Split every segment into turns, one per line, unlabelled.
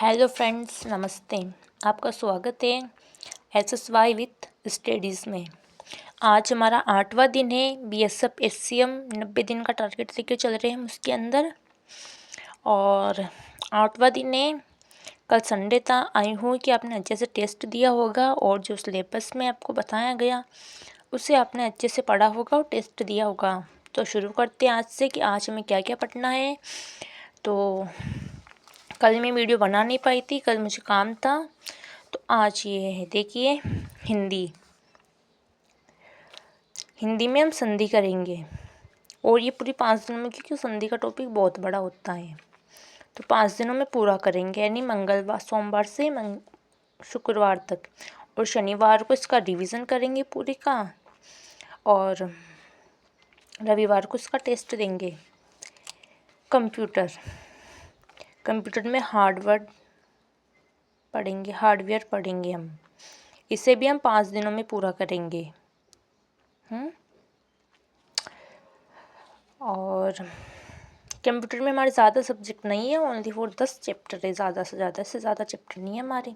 Hello friends, नमस्ते। आपका स्वागत है SSY विथ स्टडीज़ में। आज हमारा 8वां दिन है। BSF SCM 90 दिन का टारगेट लेके चल रहे हैं हम उसके अंदर, और 8वां दिन है। कल संडे था। आई हूँ कि आपने अच्छे से टेस्ट दिया होगा और जो सिलेबस में आपको बताया गया उसे आपने अच्छे से पढ़ा होगा और टेस्ट दिया होगा। तो शुरू करते हैं आज से कि आज हमें क्या क्या पढ़ना है। तो कल मैं वीडियो बना नहीं पाई थी, कल मुझे काम था। तो आज ये है, देखिए, हिंदी में हम संधि करेंगे। और ये पूरी 5 दिनों में, क्योंकि संधि का टॉपिक बहुत बड़ा होता है, तो 5 दिनों में पूरा करेंगे। यानी सोमवार से शुक्रवार तक, और शनिवार को इसका रिवीजन करेंगे पूरे का, और रविवार को इसका टेस्ट देंगे। कंप्यूटर में हार्डवेयर पढ़ेंगे हम। इसे भी हम 5 दिनों में पूरा करेंगे। और कंप्यूटर में हमारे ज़्यादा सब्जेक्ट नहीं है, ओनली फॉर 10 चैप्टर है, ज़्यादा से ज़्यादा, इससे ज़्यादा चैप्टर नहीं है हमारे।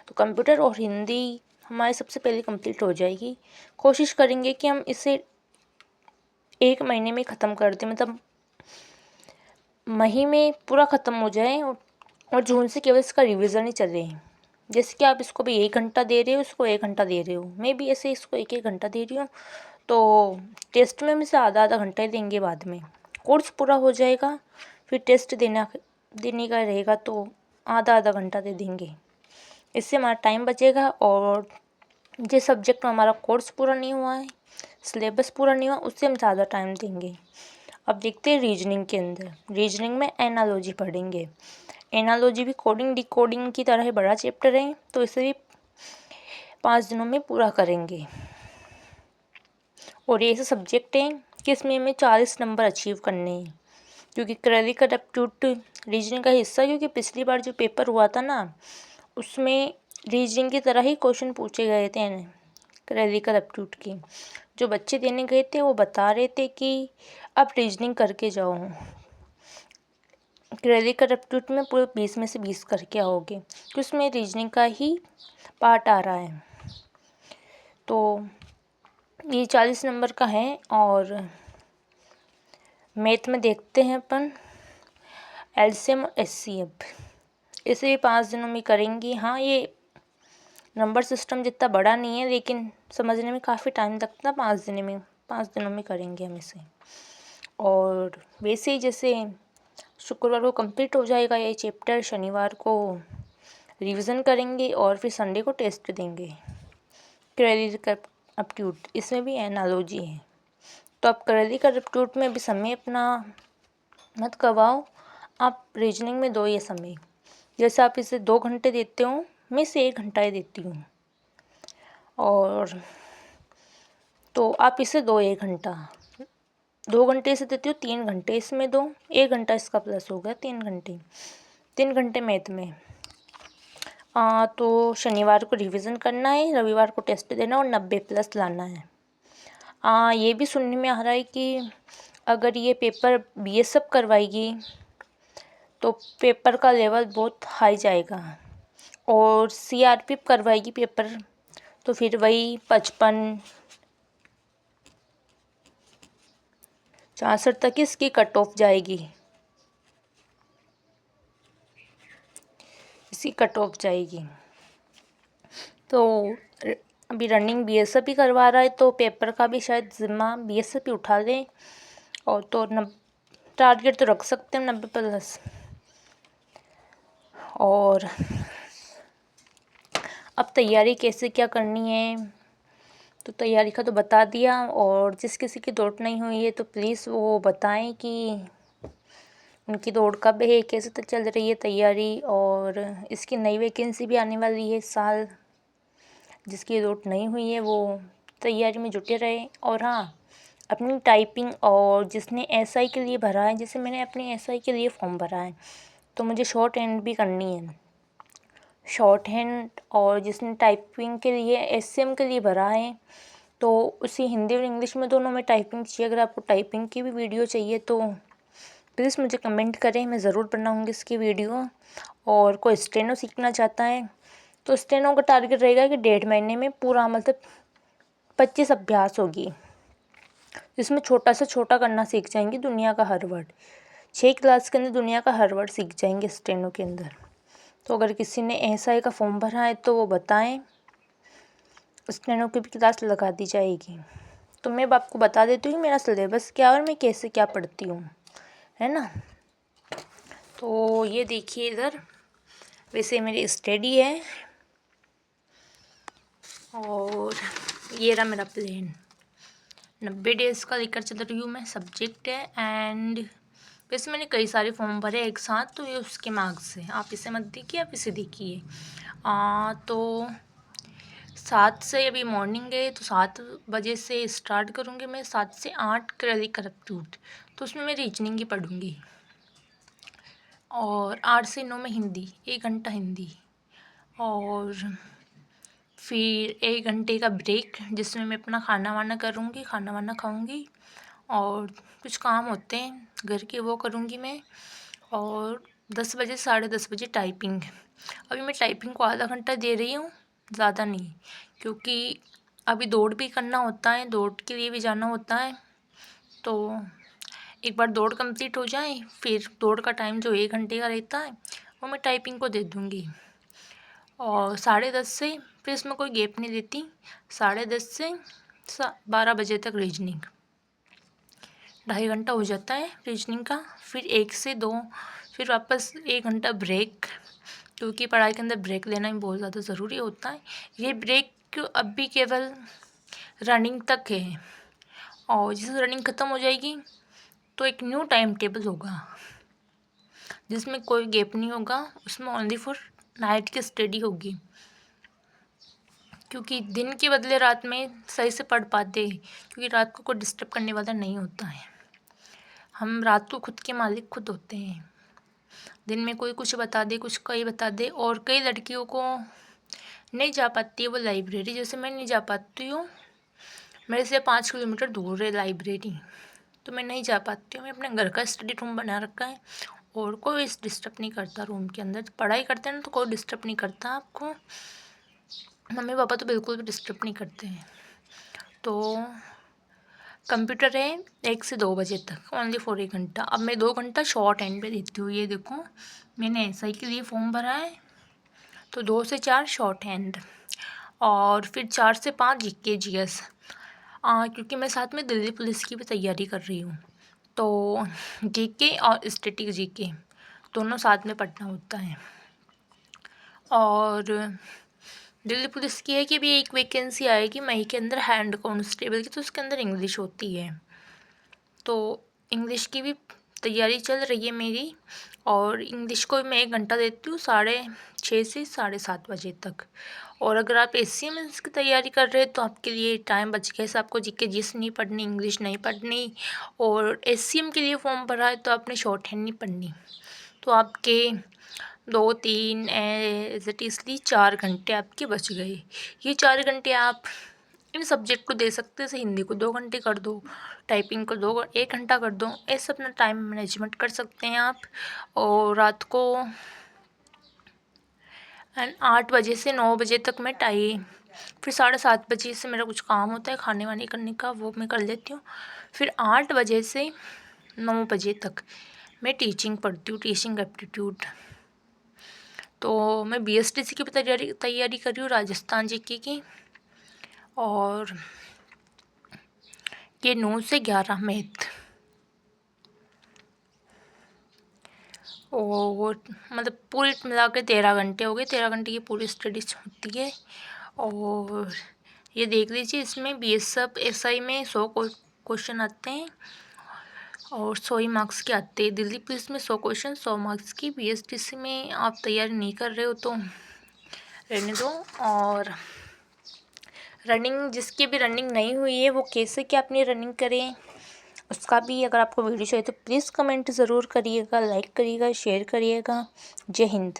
तो कंप्यूटर और हिंदी हमारी सबसे पहले कंप्लीट हो जाएगी। कोशिश करेंगे कि हम इसे 1 महीने में ख़त्म कर दें, मतलब मई में पूरा ख़त्म हो जाए, और जून से केवल इसका रिविज़न ही चले। जैसे कि आप इसको भी 1 घंटा दे रहे हो, इसको 1 घंटा दे रहे हो, मैं भी ऐसे इसको 1-1 घंटा दे रही हूँ। तो टेस्ट में हम इसे आधा घंटा ही देंगे। बाद में कोर्स पूरा हो जाएगा, फिर टेस्ट देने का रहेगा, तो आधा घंटा दे देंगे। इससे हमारा टाइम बचेगा, और जिस सब्जेक्ट में हमारा कोर्स पूरा नहीं हुआ है, सिलेबस पूरा नहीं हुआ, उससे हम ज़्यादा टाइम देंगे। अब देखते हैं रीजनिंग के अंदर। रीजनिंग में एनालॉजी पढ़ेंगे। एनालॉजी भी कोडिंग डिकोडिंग की तरह बड़ा चैप्टर है, तो इसे भी 5 दिनों में पूरा करेंगे। और ये ऐसे सब्जेक्ट हैं कि इसमें हमें 40 नंबर अचीव करने हैं, क्योंकि क्रेडिकल एप्टीट्यूड रीजनिंग का हिस्सा, क्योंकि पिछली बार जो पेपर हुआ था ना, उसमें रीजनिंग की तरह ही क्वेश्चन पूछे गए थे। क्रेडिकल एप्टीट्यूड की जो बच्चे देने गए थे, वो बता रहे थे कि आप रीजनिंग करके जाओ, क्रेडिकल एप्टीट्यूड में पूरे 20 में से 20 करके आओगे, तो उसमें रीजनिंग का ही पार्ट आ रहा है। तो ये 40 नंबर का है। और मैथ में देखते हैं अपन एलसीएम और एचसीएफ, इसे भी 5 दिनों में करेंगे। हाँ, ये नंबर सिस्टम जितना बड़ा नहीं है, लेकिन समझने में काफ़ी टाइम लगता है। 5 दिनों में करेंगे हम इसे। और वैसे ही जैसे शुक्रवार को कंप्लीट हो जाएगा ये चैप्टर, शनिवार को रिवीजन करेंगे, और फिर संडे को टेस्ट देंगे। क्रेडिकल एप्टीट्यूड, इसमें भी एनालॉजी है। तो आप क्रेडिकल एप्टीट्यूड में भी समय अपना मत गवाओ, आप रीजनिंग में दो ये समय। जैसे आप इसे 2 घंटे देते हो, मैं इसे 1 घंटा ही देती हूँ। और तो आप इसे दो 1 घंटा, 2 घंटे से देती हो, 3 घंटे इसमें दो, 1 घंटा इसका प्लस हो गया, 3 घंटे मैथ में। तो शनिवार को रिवीजन करना है, रविवार को टेस्ट देना और 90 प्लस लाना है। ये भी सुनने में आ रहा है कि अगर ये पेपर BSF करवाएगी तो पेपर का लेवल बहुत हाई जाएगा, और CRP करवाएगी पेपर तो फिर वही 55-64 तक इसकी कट ऑफ जाएगी, तो अभी रनिंग BSF ही करवा रहा है, तो पेपर का भी शायद जिम्मा BSF ही उठा लें। और तो टारगेट तो रख सकते हैं 90 प्लस। और अब तैयारी कैसे क्या करनी है, तो तैयारी का तो बता दिया। और जिस किसी की दौड़ नहीं हुई है, तो प्लीज़ वो बताएं कि उनकी दौड़ कब है, कैसे तक चल रही है तैयारी। और इसकी नई वैकेंसी भी आने वाली है इस साल, जिसकी दौड़ नहीं हुई है वो तैयारी में जुटे रहे। और हाँ, अपनी टाइपिंग, और जिसने SI के लिए भरा है, जैसे मैंने अपने SI के लिए फॉर्म भरा है, तो मुझे शॉर्ट हैंड भी करनी है, शॉर्ट हैंड। और जिसने टाइपिंग के लिए SCM के लिए भरा है, तो उसी हिंदी और इंग्लिश में दोनों में टाइपिंग चाहिए। अगर आपको टाइपिंग की भी वीडियो चाहिए तो प्लीज़ मुझे कमेंट करें, मैं ज़रूर बनाऊँगी इसकी वीडियो। और कोई स्टेनो सीखना चाहता है तो स्टेनो का टारगेट रहेगा कि 1.5 महीने में पूरा मतलब 25 अभ्यास होगी, जिसमें छोटा से छोटा करना सीख जाएंगे दुनिया का हर वर्ड। 6 क्लास के अंदर दुनिया का हर वर्ड सीख जाएंगे स्टेनो के अंदर। तो अगर किसी ने एसआई का फॉर्म भरा है तो वो बताएं, स्टेनो की भी क्लास लगा दी जाएगी। तो मैं अब आपको बता देती हूँ मेरा सिलेबस क्या और मैं कैसे क्या पढ़ती हूँ, है ना। तो ये देखिए इधर, वैसे मेरी स्टडी है और ये रहा मेरा प्लान। 90 डेज़ का लेकर चल रही हूँ मैं, सब्जेक्ट है एंड वैसे मैंने कई सारे फॉर्म भरे एक साथ, तो ये उसके मार्क्स है। आप इसे मत देखिए, आप इसे देखिए। तो 7 से अभी मॉर्निंग है तो 7 बजे से स्टार्ट करूँगी मैं। 7 से 8 कर एप्टीट्यूड, तो उसमें मैं रीजनिंग ही पढ़ूँगी। और 8 से 9 में हिंदी, 1 घंटा हिंदी। और फिर 1 घंटे का ब्रेक जिसमें मैं अपना खाना वाना करूँगी, खाना वाना खाऊँगी और कुछ काम होते हैं घर के वो करूँगी मैं। और 10 बजे 10:30 बजे टाइपिंग। अभी मैं टाइपिंग को आधा घंटा दे रही हूँ, ज़्यादा नहीं, क्योंकि अभी दौड़ भी करना होता है, दौड़ के लिए भी जाना होता है। तो एक बार दौड़ कंप्लीट हो जाए फिर दौड़ का टाइम जो 1 घंटे का रहता है वो मैं टाइपिंग को दे दूँगी। और 10:30 से फिर इसमें कोई गैप नहीं देती, 10:30 से 12 बजे तक रीजनिंग, 2.5 घंटा हो जाता है रीजनिंग का। फिर 1 से 2 फिर वापस 1 घंटा ब्रेक, क्योंकि पढ़ाई के अंदर ब्रेक लेना भी बहुत ज़्यादा ज़रूरी होता है। ये ब्रेक अब भी केवल रनिंग तक है, और जैसे रनिंग ख़त्म हो जाएगी तो एक न्यू टाइम टेबल होगा जिसमें कोई गैप नहीं होगा, उसमें ओनली फॉर नाइट की स्टडी होगी। क्योंकि दिन के बदले रात में सही से पढ़ पाते हैं, क्योंकि रात को कोई डिस्टर्ब करने वाला नहीं होता है। हम रात को खुद के मालिक खुद होते हैं। दिन में कोई कुछ बता दे, कुछ कोई बता दे। और कई लड़कियों को नहीं जा पाती है वो लाइब्रेरी, जैसे मैं नहीं जा पाती हूँ, मेरे से 5 किलोमीटर दूर है लाइब्रेरी, तो मैं नहीं जा पाती हूँ। मैं अपने घर का स्टडी रूम बना रखा है और कोई डिस्टर्ब नहीं करता रूम के अंदर। पढ़ाई करते हैं ना तो कोई डिस्टर्ब नहीं करता आपको, मम्मी पापा तो बिल्कुल भी डिस्टर्ब नहीं करते हैं। तो कंप्यूटर है 1 से 2 बजे तक, ओनली फॉर 1 घंटा। अब मैं 2 घंटा शॉर्ट हैंड पे देती हूँ। ये देखो मैंने एसआई के लिए फॉर्म भरा है, तो 2 से 4 शॉर्ट हैंड और फिर 4 से 5 जीके जीएस, क्योंकि मैं साथ में दिल्ली पुलिस की भी तैयारी कर रही हूँ, तो जीके और स्टैटिक जीके दोनों साथ में पढ़ना होता है। और दिल्ली पुलिस की है कि भी एक वैकेंसी आएगी मई के अंदर हैंड कांस्टेबल की, तो उसके अंदर इंग्लिश होती है, तो इंग्लिश की भी तैयारी चल रही है मेरी। और इंग्लिश को मैं 1 घंटा देती हूँ 6:30 से 7:30 बजे तक। और अगर आप एससीएमएस की तैयारी कर रहे हैं तो आपके लिए टाइम बच गया है, आपको जीके जीएस नहीं पढ़नी, इंग्लिश नहीं पढ़नी। और एससीएम के लिए फॉर्म भरा है तो आपने शॉर्ट हैंड नहीं पढ़नी, तो आपके 2-3 एज इट इसलिए 4 घंटे आपके बच गए। ये 4 घंटे आप इन सब्जेक्ट को दे सकते हैं। जैसे हिंदी को 2 घंटे कर दो, टाइपिंग को 1 घंटा कर दो, ऐसे अपना टाइम मैनेजमेंट कर सकते हैं आप। और रात को 8 बजे से 9 बजे तक मैं फिर 7:30 बजे से मेरा कुछ काम होता है खाने वाने करने का, वो मैं कर लेती हूँ। फिर 8 बजे से 9 बजे तक मैं टीचिंग पढ़ती हूँ, टीचिंग एप्टीट्यूड। तो मैं बीएसटीसी की भी तैयारी कर रही हूँ, राजस्थान जीके की। और ये 9 से 11 मैथ, और मतलब पूरी मिला के 13 घंटे हो गए। 13 घंटे की पूरी स्टडीज होती है। और ये देख लीजिए, इसमें बीएसएफ एसआई में 100 क्वेश्चन आते हैं और 100 ही मार्क्स के आते हैं। दिल्ली पुलिस में 100 क्वेश्चन 100 मार्क्स की। बीएसटीसी में आप तैयारी नहीं कर रहे हो तो रहने दो। और रनिंग, जिसकी भी रनिंग नहीं हुई है वो कैसे क्या अपनी रनिंग करें, उसका भी अगर आपको वीडियो चाहिए तो प्लीज़ कमेंट ज़रूर करिएगा, लाइक करिएगा, शेयर करिएगा। जय हिंद।